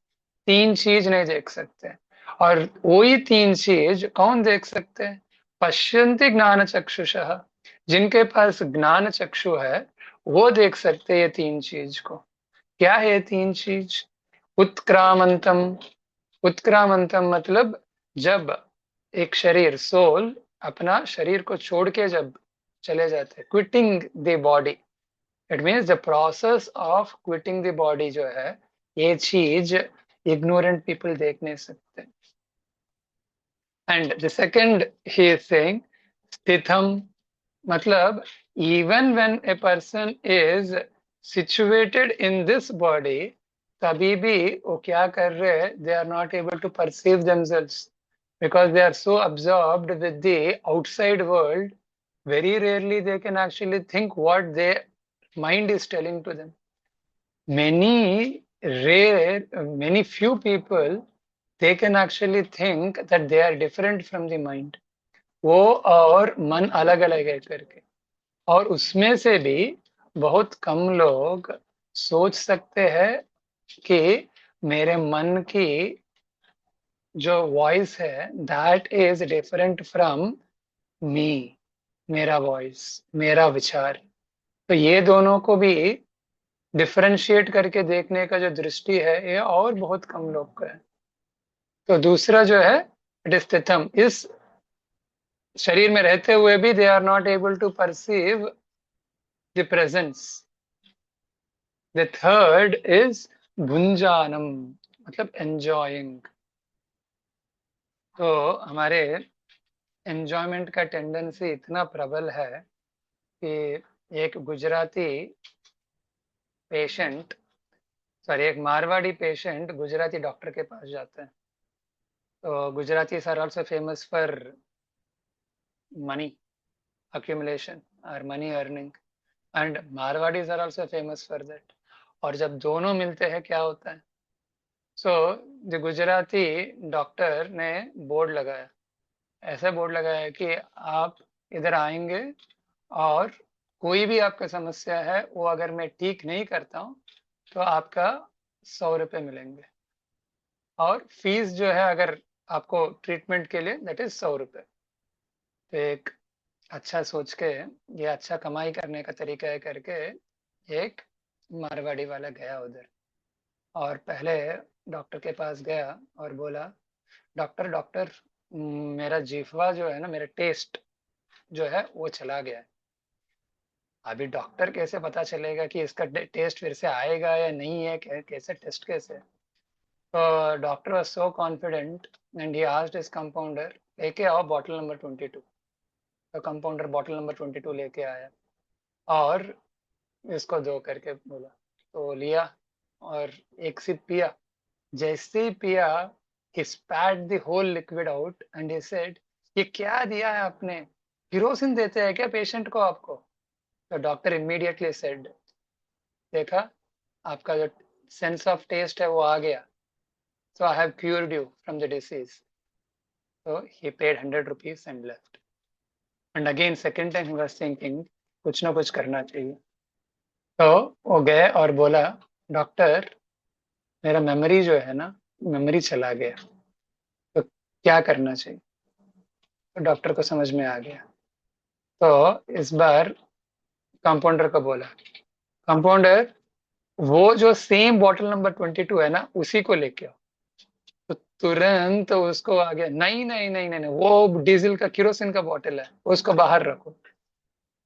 तीन चीज नहीं देख सकते. और वही तीन चीज कौन देख सकते? पश्यन्ति ज्ञान चक्षुषः. जिनके पास ज्ञान चक्षु है वो देख सकते ये तीन चीज को. क्या है ये तीन चीज? उत्क्रामंतम. उत्क्रामंतम मतलब जब एक शरीर सोल अपना शरीर को छोड़ के जब चले जाते, quitting the body. It means the process of quitting the body जो है, ये चीज इग्नोरेंट पीपल देख नहीं सकते. And the second he is saying स्थितम मतलब even when a person is situated in this body, तभी भी वो क्या कर रहे हैं? They are not able to perceive themselves because they are so absorbed with the outside world very rarely they can actually think what their mind is telling to them. Many few people, they can actually think that they are different from the mind. वो और मन अलग अलग है करके, और उसमें से भी बहुत कम लोग सोच सकते हैं कि मेरे मन की जो वॉइस है that is different from me, मेरा वॉइस, मेरा विचार। तो ये दोनों को भी डिफरेंशिएट करके देखने का जो दृष्टि है ये और बहुत कम लोग का है। तो दूसरा जो है इट इज तिथम, इस शरीर में रहते हुए भी they are not able to perceive the presence. The third is भुंजानम, मतलब एंजॉयिंग। तो हमारे एंजॉयमेंट का टेंडेंसी इतना प्रबल है कि एक गुजराती पेशेंट, सॉरी एक मारवाड़ी पेशेंट गुजराती डॉक्टर के पास जाता है। तो Gujaratis are also famous for money accumulation or money earning, and Marwadis are also famous for that. और जब दोनों मिलते हैं क्या होता है? सो द गुजराती डॉक्टर ने बोर्ड लगाया, ऐसा बोर्ड लगाया कि आप इधर आएंगे और कोई भी आपका समस्या है वो अगर मैं ठीक नहीं करता हूँ तो आपका 100 रुपये मिलेंगे, और फीस जो है अगर आपको ट्रीटमेंट के लिए दैट इज 100 रुपये। तो एक अच्छा सोच के, ये अच्छा कमाई करने का तरीका है करके, एक मारवाड़ी वाला गया उधर और पहले डॉक्टर के पास गया और बोला, डॉक्टर डॉक्टर मेरा जीफवा जो है ना, मेरा टेस्ट जो है वो चला गया है। अभी डॉक्टर कैसे पता चलेगा कि इसका टेस्ट फिर से आएगा या नहीं है, कैसे टेस्ट कैसे? तो doctor was so confident and he asked his compounder, लेके आओ बॉटल नंबर 22। तो कंपाउंडर बॉटल नंबर 22 लेके आया और इसको दो करके बोला, तो लिया और एक सिप पिया। जैसे ही पिया, he spat the whole liquid out and he said, ये क्या दिया है आपने? किरोसिन देते हैं क्या पेशेंट को आपको? तो डॉक्टर इमीडिएटली सेड, देखा आपका जो सेंस ऑफ टेस्ट है वो आ गया, so I have cured you from the disease. So he paid 100 rupees and left. And again second time he was thinking कुछ ना कुछ करना चाहिए। तो वो गए और बोला, डॉक्टर मेरा मेमोरी जो है ना, मेमोरी चला गया, तो क्या करना चाहिए? तो डॉक्टर को समझ में आ गया। तो इस बार कंपाउंडर को बोला, कंपाउंडर वो जो सेम बॉटल नंबर 22 है ना उसी को लेके आओ। तो तुरंत तो उसको आ गया, नहीं नहीं नहीं नहीं नहीं, वो डीजल का किरोसिन का बॉटल है, उसको बाहर रखो।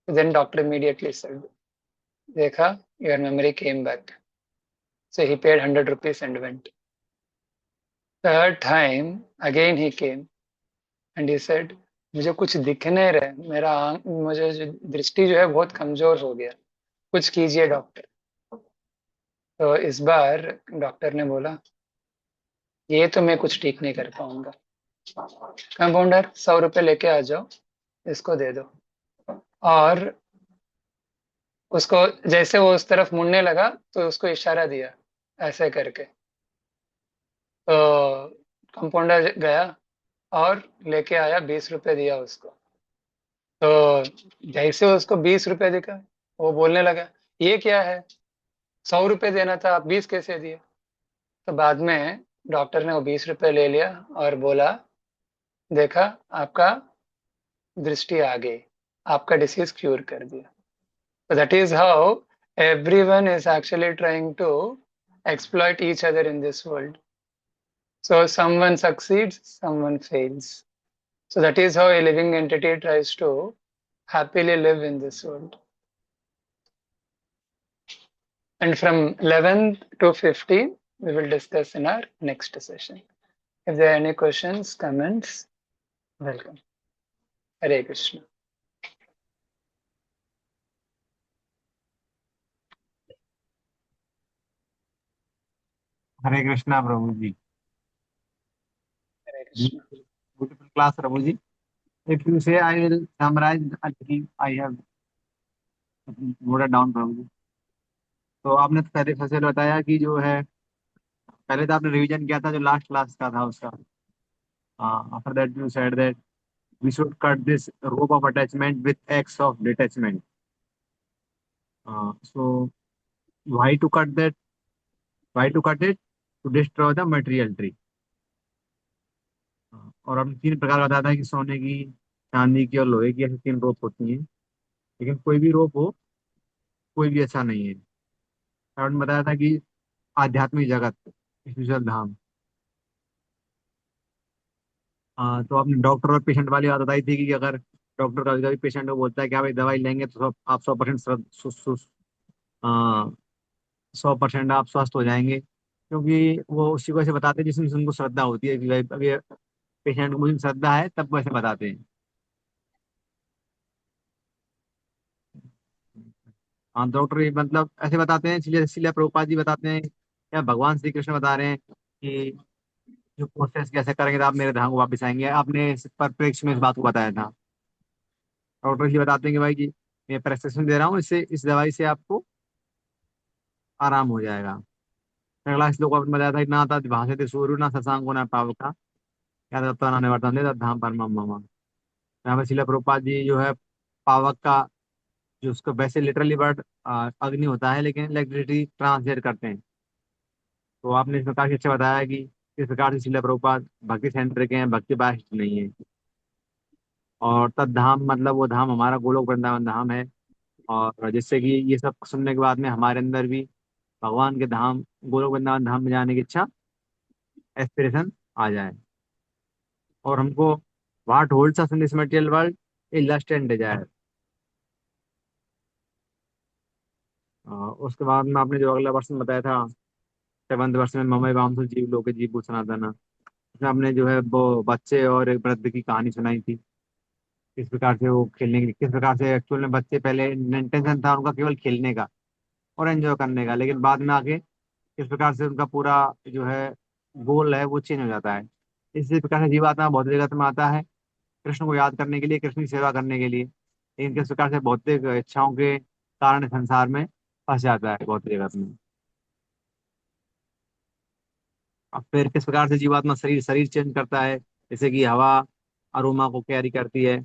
देन डॉक्टर इमीडिएटली सेड, देखा your memory came back. So he paid 100 rupees and went. Third time again he came and he said, मुझे कुछ दिख नहीं रहा, मेरा मुझे दृष्टि जो है बहुत कमजोर हो गया, कुछ कीजिए डॉक्टर। तो इस बार डॉक्टर ने बोला, ये तो मैं कुछ ठीक नहीं कर पाऊंगा, कंपाउंडर 100 रुपये लेके आ जाओ, इसको दे दो। और उसको जैसे वो उस तरफ मुड़ने लगा तो उसको इशारा दिया ऐसे करके। तो कंपाउंडर गया और लेके आया, 20 रुपये दिया उसको। तो जैसे उसको 20 रुपये दिखा, वो बोलने लगा, ये क्या है, 100 रुपये देना था, आप 20 कैसे दिए? तो बाद में डॉक्टर ने वो 20 रुपये ले लिया और बोला, देखा आपका दृष्टि आ गई, आपका डिसीज क्यूर कर दिया। So that is how everyone is actually trying to exploit each other in this world. So someone succeeds, someone fails. So that is how a living entity tries to happily live in this world. And from 11th to 15th, we will discuss in our next session. If there are any questions, comments, welcome. Hare Krishna. Hare Krishna Prabhu ji. Hare Krishna. Beautiful class Prabhu ji. If you say, I will summarize. I think I have noted down probably. तो आपने तो पहले फसल बताया कि जो है, पहले तो आपने रिवीजन किया था जो लास्ट क्लास का था उसका. After that you said that we should cut this rope of attachment with x of detachment. So why to cut that? Why to cut it? To destroy the material tree. और हमने तीन प्रकार बताया था कि सोने की, चांदी की और लोहे की, ऐसी तीन रोप होती हैं. लेकिन कोई भी रोप हो, कोई भी अच्छा नहीं है. और हमने बताया था कि आध्यात्मिक जगत, स्पिरिचुअल धाम. तो आपने डॉक्टर और पेशेंट वाली बात बताई थी कि अगर डॉक्टर कभी कभी पेशेंट को बोलता है कि आप ये दवाई लेंगे तो आप 100% 100% आप स्वस्थ हो जाएंगे, क्योंकि वो उसी को ऐसे बताते हैं जिसमें उनको श्रद्धा होती है कि भाई अब ये पेशेंट को मुझे श्रद्धा है, तब वो ऐसे बताते हैं. हाँ, डॉक्टर ये मतलब ऐसे बताते हैं, इसलिए इसलिए प्रभुपाद जी बताते हैं या भगवान श्री कृष्ण बता रहे हैं कि जो प्रोसेस कैसे करेंगे तो आप मेरे धाम को वापस आएंगे. आपने इस परिप्रेक्ष्य में इस बात को बताया था. डॉक्टर इसलिए बताते हैं कि भाई जी, मैं प्रेस्क्रिप्शन दे रहा हूँ, इससे इस दवाई से आपको आराम हो जाएगा. अगला श्लोक आपने बताया था कि ना था भाषते सूर्य ना शशांको ना पावका, या तत्व ना निवर्तन्ते तद्धाम परमम मम. यहाँ पे शिला प्रभुपाद जी जो है पावक का, जो उसको वैसे लिटरली वर्ड अग्नि होता है, लेकिन इलेक्ट्रिसिटी ट्रांसलेट करते हैं. तो आपने इसमें काफी अच्छा बताया कि किस प्रकार से शिला प्रभुपाद भक्ति सेंटर के हैं, भक्ति बास्ट नहीं है. और तद्धाम मतलब वो धाम हमारा गोलोक वृंदावन धाम है. और जिससे कि ये सब सुनने के बाद में हमारे अंदर भी भगवान के धाम, गोलोक वृंदावन धाम में जाने की इच्छा, एस्पिरेशन आ जाए. और हमको what holds us in this material world, a lust and desire. उसके बाद में आपने जो अगला वर्षन बताया था, सेवंथ वर्ष में ममई वामसु जीव लोके जीव सनातन, उसमें आपने जो है वो बच्चे और एक वृद्ध की कहानी सुनाई थी. किस प्रकार से वो खेलने की, किस प्रकार से एक्चुअल में बच्चे पहले इंटेंशन था उनका केवल खेलने का और एंजॉय करने का, लेकिन बाद में आके किस प्रकार से उनका पूरा जो है गोल है वो चेंज हो जाता है. इसी प्रकार से जीवात्मा भौतिक जगत में आता है कृष्ण को याद करने के लिए, कृष्ण की सेवा करने के लिए, लेकिन किस प्रकार से भौतिक इच्छाओं के कारण संसार में फंस जाता है भौतिक जगत में. अब फिर किस प्रकार से जीवात्मा शरीर शरीर चेंज करता है, जैसे कि हवा अरोमा को कैरी करती है.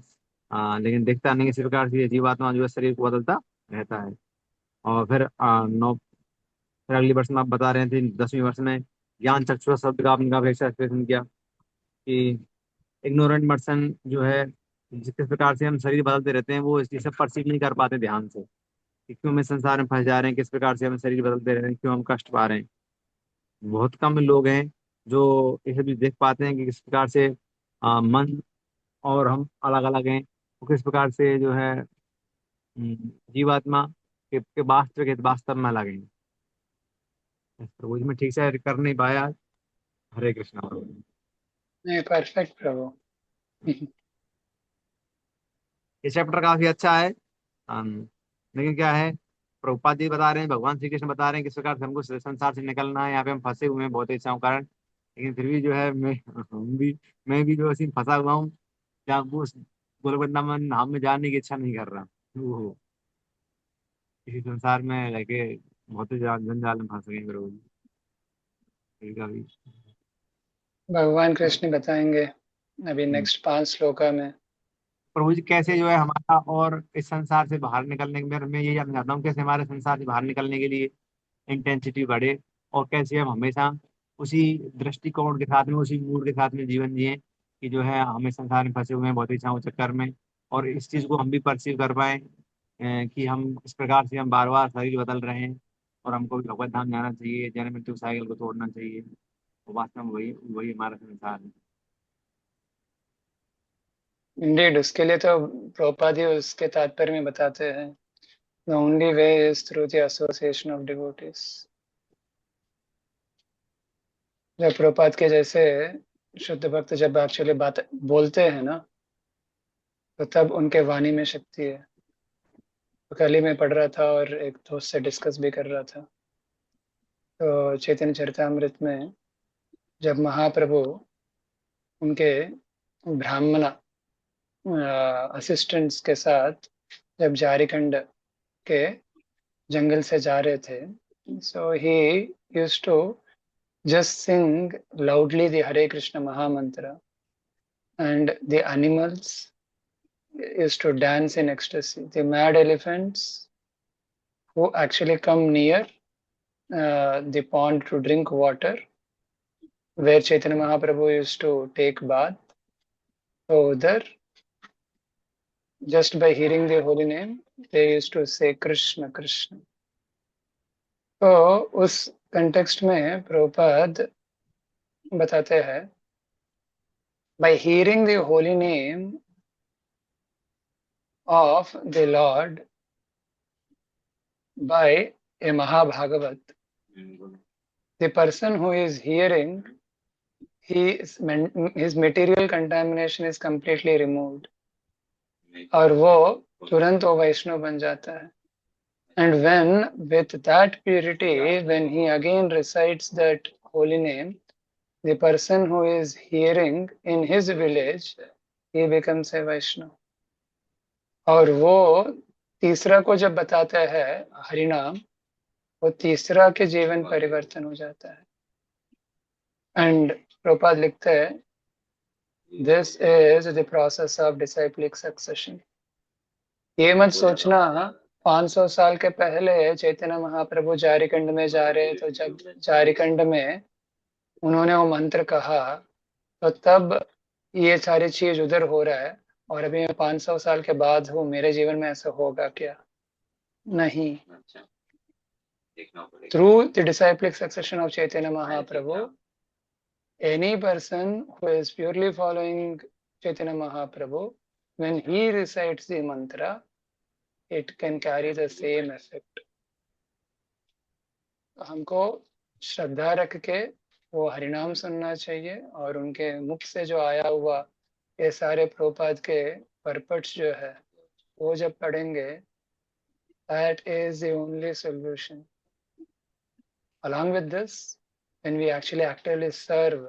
लेकिन दिखता नहीं, इसी प्रकार से ये जीवात्मा जो है शरीर को बदलता रहता है. और फिर नौ, फिर अगली वर्ष में आप बता रहे थे 10वीं वर्ष में ज्ञान चक्षुष शब्द का आपने काफी अच्छा एक्सप्लेनेशन किया कि इग्नोरेंट पर्सन जो है, किस प्रकार से हम शरीर बदलते रहते हैं, वो इस चीज से परसीव नहीं कर पाते ध्यान से कि क्यों हम इस संसार में फंस जा रहे हैं, किस प्रकार से हम शरीर बदलते रह रहे हैं, क्यों हम कष्ट पा रहे हैं. बहुत कम लोग हैं जो इसे भी देख पाते हैं कि किस प्रकार से मन और हम अलग अलग हैं. वो किस प्रकार से जो है जीवात्मा के वास्तविक वास्तव में अलग हैं. तो वो मैं ठीक से कर नहीं पाया. हरे कृष्णा प्रभु. नहीं, परफेक्ट प्रभु. ये चैप्टर काफी अच्छा है. लेकिन क्या है, प्रभुपाद जी बता रहे हैं, भगवान श्री कृष्ण बता रहे हैं किस प्रकार से हमको इस संसार से निकलना है. यहाँ पे हम फंसे हुए हैं बहुत इच्छाओं के कारण, लेकिन फिर भी जो है मैं भी जो ऐसे ही फंसा हुआ हूँ, जहाँ वो उस गोलोक वृंदावन धाम में जाने की इच्छा नहीं कर रहा. वो इसी संसार में रह के बहुत ही जंजाल में फंस गए प्रभु जी. कभी कभी भगवान कृष्ण बताएंगे अभी नेक्स्ट 5 श्लोका में. प्रभु जी कैसे जो है हमारा और इस संसार से बाहर निकलने के, मैं यही जानना चाहता हूँ, कैसे हमारे संसार से बाहर निकलने के लिए इंटेंसिटी बढ़े, और कैसे हम हमेशा उसी दृष्टिकोण के साथ में, उसी मूड के साथ में जीवन जिए कि जो है हमें संसार में फंसे हुए हैं बहुत इच्छाओं के चक्कर में, और इस चीज को हम भी परसीव कर पाए कि हम इस प्रकार से हम बार बार शरीर बदल रहे हैं, और हमको भी भगवत धाम जाना चाहिए, जन्म मृत्यु साइकिल को तोड़ना चाहिए. तो वास्तव में वही वही हमारा संसार है. इंडीड, उसके लिए तो प्रभुपाद ही उसके तात्पर्य में बताते हैं. The only way is through the association of devotees. जब प्रभुपाद के जैसे शुद्ध भक्त जब एक्चुअली बात बोलते हैं ना, तो तब उनके वाणी में शक्ति है. तो कल ही मैं पढ़ रहा था और एक दोस्त से डिस्कस भी कर रहा था. तो चैतन्य चरितामृत में जब महाप्रभु उनके ब्राह्मण असिस्टेंट्स के साथ जब झारखंड के जंगल से जा रहे थे, so he used to just sing loudly the Hare Krishna Maha Mantra, and the animals used to dance in ecstasy. The mad elephants who actually come near the pond to drink water, where Chaitanya Mahaprabhu used to take bath, so there, just by hearing the holy name, they used to say Krishna Krishna. तो उस context में प्रभुपाद बताते हैं, by hearing the holy name of the Lord by a Mahabhagavat, the person who is hearing, his material contamination is completely removed, और वो तुरंत वो वैष्णव बन जाता है. And when with that purity, when he again recites that holy name, the person who is hearing in his village, he becomes a Vaishnav. और वो तीसरा को जब बताता है हरिनाम, वो तीसरा के जीवन परिवर्तन हो जाता है. एंड प्रभुपाद लिखते हैं, this is the process of डिसाइप्लिक succession. ये मत सोचना 500 साल के पहले चैतन्य महाप्रभु झारखंड में जा रहे, तो जब झारखंड में उन्होंने वो मंत्र कहा, तो तब ये सारी चीज उधर हो रहा है, और अभी 500 साल के बाद हो, मेरे जीवन में ऐसा होगा क्या? नहीं. Through the disciplic succession of Chaitanya Mahaprabhu, any person who is purely following Chaitanya Mahaprabhu, when he recites the mantra, it can carry the same effect. हमको श्रद्धा रख के वो हरिनाम सुनना चाहिए, और उनके मुख से जो आया हुआ ये सारे प्रभुपाद के परपट्स जो है, वो जब पढ़ेंगे, that is the only solution. Along with this, when we actually actively serve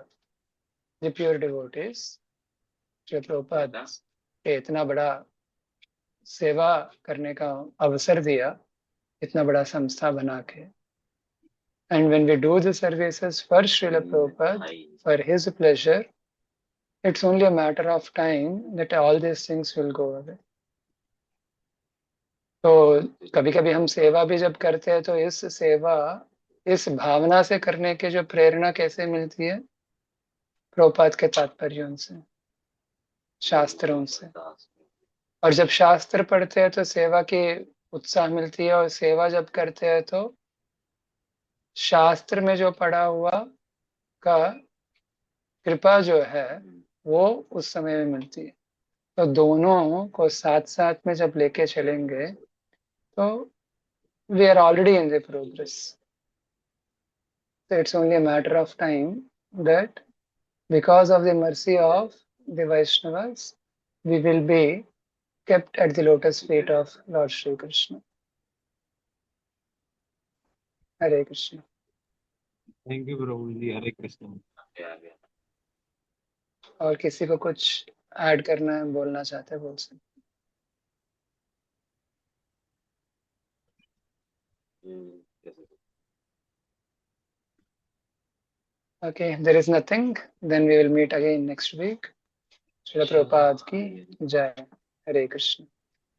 the pure devotees, जो प्रभुपाद के इतना बड़ा सेवा करने का अवसर दिया, इतना बड़ा संस्था बना के, and when we do the services for Srila Prabhupada, for his pleasure, it's only a matter of time that all these things will go away. तो कभी कभी हम सेवा भी जब करते हैं, तो इस सेवा इस भावना से करने की जो प्रेरणा कैसे मिलती है? प्रभुपाद के तात्पर्यों से, शास्त्रों से. और जब शास्त्र पढ़ते हैं तो सेवा की उत्साह मिलती है, और सेवा जब करते हैं तो शास्त्र में जो पढ़ा हुआ का कृपा जो है वो उस समय में मिलती है. तो दोनों को साथ साथ में जब लेके चलेंगे, तो we are already in the progress. So it's only a matter of time that because of the mercy of the Vaishnavas, we will be kept at the lotus feet of Lord Shri Krishna. Hare Krishna. Thank you प्रभु जी. हरे कृष्ण. और किसी को कुछ add करना है, बोलना चाहते हैं, बोल सकते. Okay, there is nothing. Then we will meet again next week. Srila Prabhupada ki Jai. Hare Krishna.